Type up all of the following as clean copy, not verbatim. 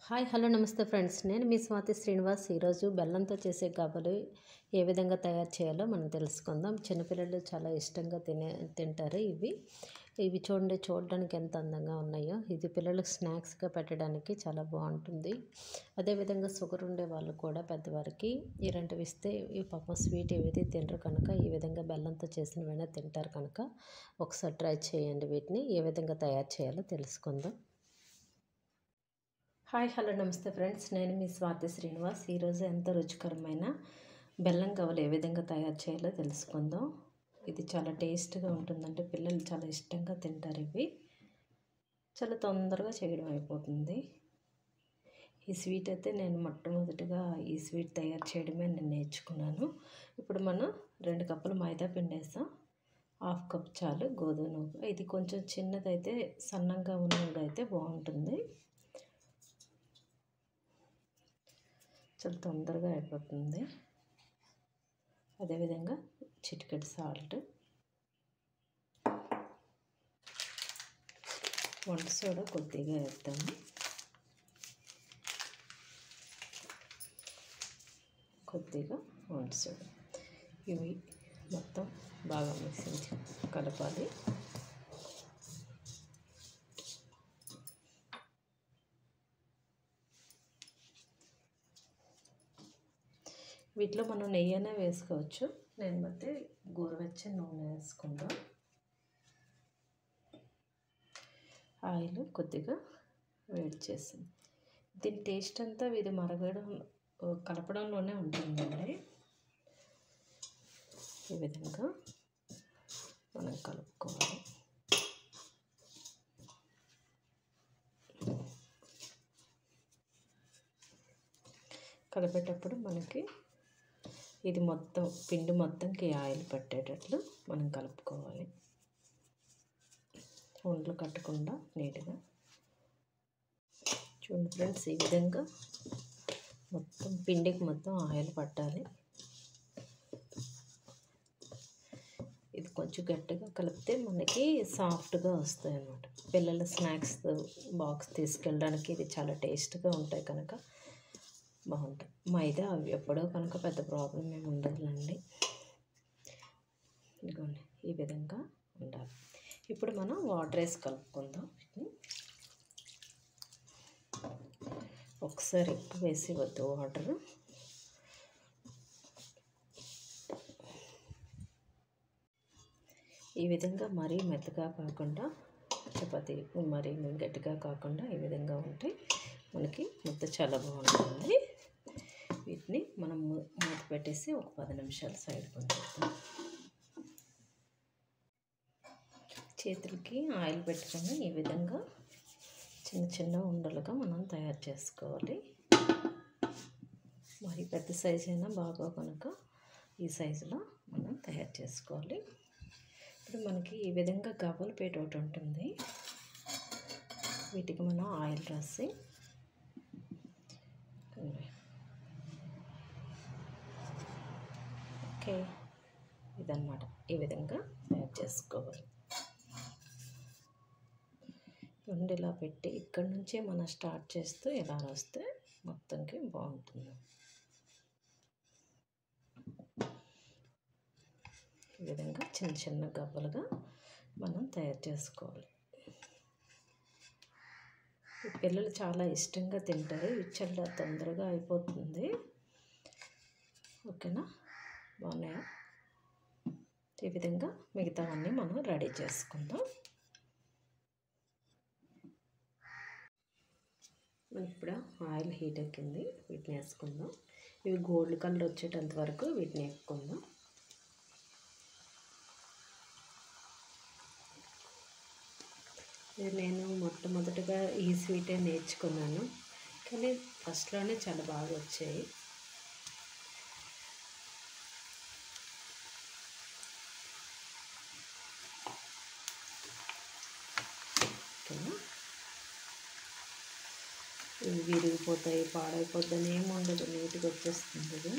Hi hello నమస్తే friends, నేను మీ స్వాతి శ్రీనివాస్. ఈరోజు బెల్లంతో చేసే గాబలు ఏ విధంగా తయారు చేయాలో మనం తెలుసుకుందాం. చిన్నపిల్లలు చాలా ఇష్టంగా తింటారు. ఇవి చూడడానికి ఎంత అందంగా ఉన్నాయో. ఇది పిల్లలకు స్నాక్స్గా పెట్టడానికి చాలా బాగుంటుంది. అదేవిధంగా షుగర్ ఉండే వాళ్ళు కూడా పెద్దవారికి ఇలాంటివి ఇస్తే ఈ పాపం స్వీట్ ఏది తినరు కనుక ఈ విధంగా బెల్లంతో చేసినవైనా తింటారు కనుక ఒకసారి ట్రై చేయండి. వీటిని ఏ విధంగా తయారు చేయాలో తెలుసుకుందాం. హాయ్ హలో నమస్తే ఫ్రెండ్స్, నేను మీ స్వాతి శ్రీనివాస్. ఈరోజు ఎంతో రుచికరమైన బెల్లం గవ్వలు ఏ విధంగా తయారు చేయాలో తెలుసుకుందాం. ఇది చాలా టేస్ట్గా ఉంటుందంటే పిల్లలు చాలా ఇష్టంగా తింటారు. ఇవి చాలా తొందరగా చేయడం అయిపోతుంది. ఈ స్వీట్ అయితే నేను మొట్టమొదటిగా ఈ స్వీట్ తయారు చేయడమే నేను నేర్చుకున్నాను. ఇప్పుడు మనం 2 కప్పులు మైదా పిండి వేసాం. 1/2 కప్ చాలు గోధుమ నూక. ఇది కొంచెం చిన్నదైతే సన్నంగా ఉన్నదైతే బాగుంటుంది. చాలా తొందరగా అయిపోతుంది. అదేవిధంగా చిటికెడు సాల్ట్, వంట సోడా కొద్దిగా వేద్దాము. కొద్దిగా వంట సోడా. ఇవి మొత్తం బాగా మిక్సించి కలపాలి. వీటిలో మనం నెయ్యి అయినా వేసుకోవచ్చు. నేను బట్టి గోరువెచ్చని నూనె వేసుకుందాం. ఆయిల్ కొద్దిగా వేడి చేసింది. దీని టేస్ట్ అంతా ఇది కలపడంలోనే ఉంటుందండి. ఈ విధంగా మనం కలుపుకోవాలి. కలిపేటప్పుడు మనకి ఇది మొత్తం పిండి మొత్తంకి ఆయిల్ పట్టేటట్లు మనం కలుపుకోవాలి. ఉండలు కట్టకుండా నీట్గా. చూడండి ఫ్రెండ్స్, ఈ విధంగా మొత్తం పిండికి మొత్తం ఆయిల్ పట్టాలి. ఇది కొంచెం గట్టిగా కలిపితే మనకి సాఫ్ట్గా వస్తాయి అన్నమాట. పిల్లల స్నాక్స్ బాక్స్ తీసుకెళ్ళడానికి ఇది చాలా టేస్ట్గా ఉంటాయి కనుక బాగుంటాయి. మైదా అవి ఎప్పుడో కనుక పెద్ద ప్రాబ్లం ఏమి ఉండదులండి. ఇదిగోండి ఈ విధంగా ఉండాలి. ఇప్పుడు మనం వాటర్ వేసి కలుపుకుందాం. ఒకసారి ఎక్కువ వేసి వద్దు వాటర్. ఈ విధంగా మరీ మెత్తగా కాకుండా, చపాతీ మరీ గట్టిగా కాకుండా ఈ విధంగా ఉంటే మనకి ముద్ద చాలా బాగుంటుంది. వీటిని మనం మూత పెట్టేసి ఒక 10 నిమిషాలు సైడ్ కొంచెం చేతులకి ఆయిల్ పెట్టుకొని ఈ విధంగా చిన్న చిన్న ఉండలుగా మనం తయారు చేసుకోవాలి. మరి పెద్ద సైజు అయినా బాగా కనుక ఈ సైజులో మనం తయారు చేసుకోవాలి. ఇప్పుడు మనకి ఈ విధంగా గవ్వల పీట ఒకటి ఉంటుంది. వీటికి మనం ఆయిల్ రాసి ఓకే ఇదన్నమాట. ఈ విధంగా తయారు చేసుకోవాలి. ఇలా పెట్టి ఇక్కడి నుంచే మనం స్టార్ట్ చేస్తూ ఇలా వస్తే మొత్తంకి బాగుంటుంది. ఈ విధంగా చిన్న చిన్న గవ్వలుగా మనం తయారు చేసుకోవాలి. పిల్లలు చాలా ఇష్టంగా తింటారు. చాలా తొందరగా అయిపోతుంది. ఓకేనా, బాగున్నాయా? ఈ విధంగా మిగతావన్నీ మనం రెడీ చేసుకుందాం. ఇప్పుడు ఆయిల్ హీట్ ఎక్కింది. వీటిని వేసుకుందాం. ఇవి గోల్డ్ కలర్ వచ్చేటంత వరకు వీటిని వేసుకుందాం. నేను మొట్టమొదటిగా ఈ స్వీటే నేర్చుకున్నాను, కానీ ఫస్ట్లోనే చాలా బాగా వచ్చాయి. ఓకేనా, ఇవి విరిగిపోతాయి, పాడైపోద్దని ఏమి ఉండదు, నీట్గా వచ్చేస్తుంది.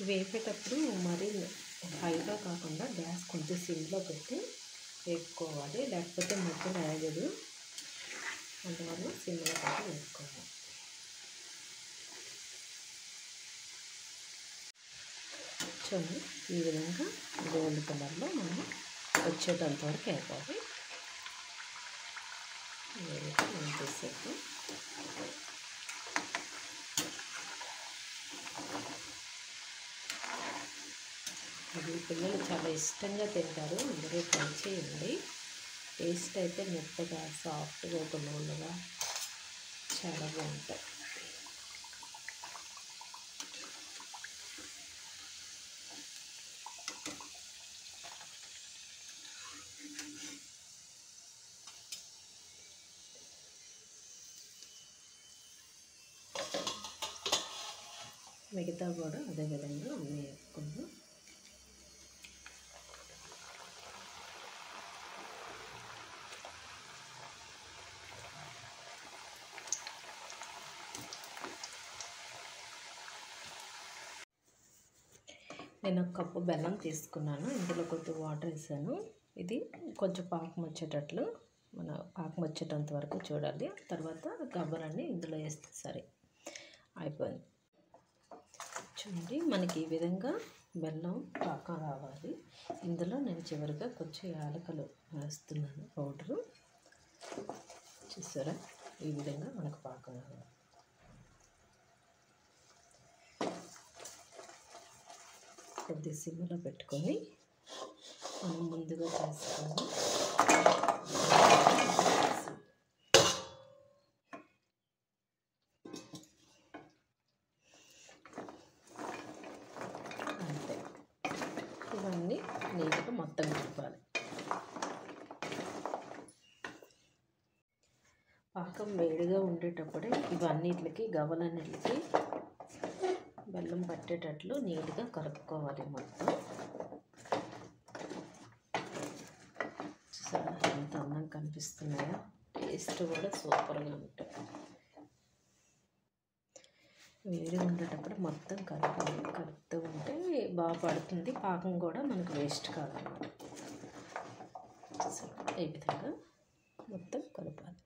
వేపేటప్పుడు మరీ హైగా కాకుండా గ్యాస్ కొంచెం సిమ్లో పెట్టి వేపుకోవాలి, లేకపోతే మధ్యలో ఆగదు. అందువల్ల సిమ్లో పెట్టి వేసుకోవాలి. చూడండి ఈ విధంగా గోల్డ్ కలర్లో మనం వచ్చేటంత వరకు అయిపోయి మనం తీసేద్దాం. ఇది పిల్లలు చాలా ఇష్టంగా తింటారు, అందరూ ట్రై చేయండి. టేస్ట్ అయితే మెత్తగా సాఫ్ట్గా ఒక నూనెగా చాలా బాగుంటాయి. మిగతా కూడా అదేవిధంగా అన్నీ వేసుకుందాం. నేను ఒక కప్పు బెల్లం తీసుకున్నాను, ఇందులో కొద్దిగా వాటర్ వేసాను. ఇది కొంచెం పాకం వచ్చేటట్లు పాకం వచ్చేటంత వరకు చూడాలి. తర్వాత గవ్వలన్నీ ఇందులో వేస్తే సరే అయిపోయింది. చూడండి మనకి ఈ విధంగా బెల్లం పాకం రావాలి. ఇందులో నేను చివరిగా కొంచెం యాలకులు వేస్తున్నాను పౌడరు. చూసారా ఈ విధంగా మనకు పాకం రావాలి. కొద్ది సిమ్లో పెట్టుకొని మనం ముందుగా చేసుకొని అంతే ఇవన్నీ నీట్గా మొత్తం కలపాలి. పాకం వేడిగా ఉండేటప్పుడే ఇవన్నిటికి గవ్వలన్నిటికి బెల్లం పట్టేటట్లు నీట్గా కలుపుకోవాలి మొత్తం. చూసారా ఎంత అందంగా కనిపిస్తున్నాయో, టేస్ట్ కూడా సూపర్గా ఉంటాయి. వేడి ఉండేటప్పుడు మొత్తం కలుపుతూ ఉంటే బాగా పడుతుంది, పాకం కూడా మనకు వేస్ట్ కాదన్నమాట. ఈ విధంగా మొత్తం కలపాలి.